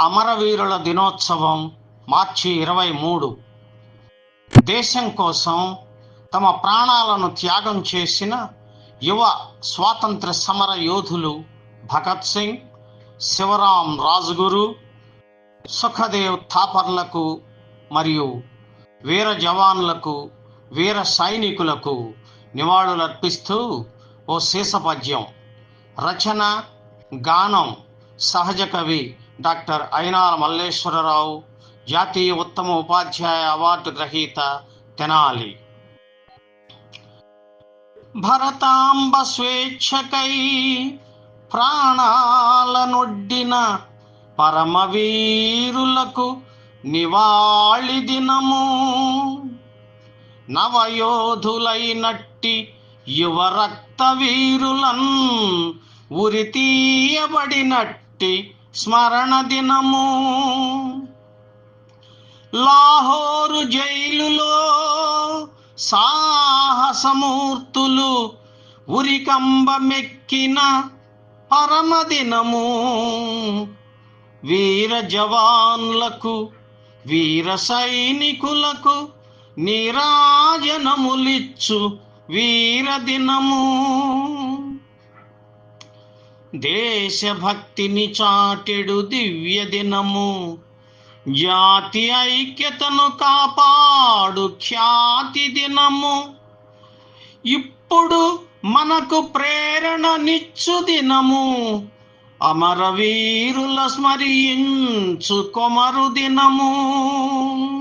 అమరవీరుల దినోత్సవం మార్చి 23. దేశం కోసం తమ ప్రాణాలను త్యాగం చేసిన యువ స్వాతంత్ర సమర యోధులు భగత్ సింగ్, శివరాం రాజ్గురు, సుఖదేవ్ థాపర్లకు మరియు వీర జవాన్లకు, వీర సైనికులకు నివాళులర్పిస్తూ ఓ శీసపద్యం. రచన, గానం సహజ కవి డాక్టర్ అయినాల మల్లేశ్వరరావు, జాతీయ ఉత్తమ ఉపాధ్యాయ అవార్డు గ్రహీత, తెనాలి. భరతాంబ స్వేచ్ఛకై ప్రాణాలనొడ్డిన పరమవీరులకు నివాళి దినము. నవయోధులైనట్టి యువ రక్త వీరులన్ ఉరితీయబడినట్టి స్మరణ దినము. లాహోరు జైలులో సాహసమూర్తులు ఉరికంబమెక్కిన పరమదినము. వీర జవాన్లకు, వీర సైనికులకు నీరాజనములిచ్చు వీరదినము. దేశభక్తిని చాటెడు దివ్య దినము. జాతి ఐక్యతను కాపాడు ఖ్యాతి దినము. ఇప్పుడు మనకు ప్రేరణనిచ్చు దినము. అమరవీరుల స్మరించు కొమరు దినము.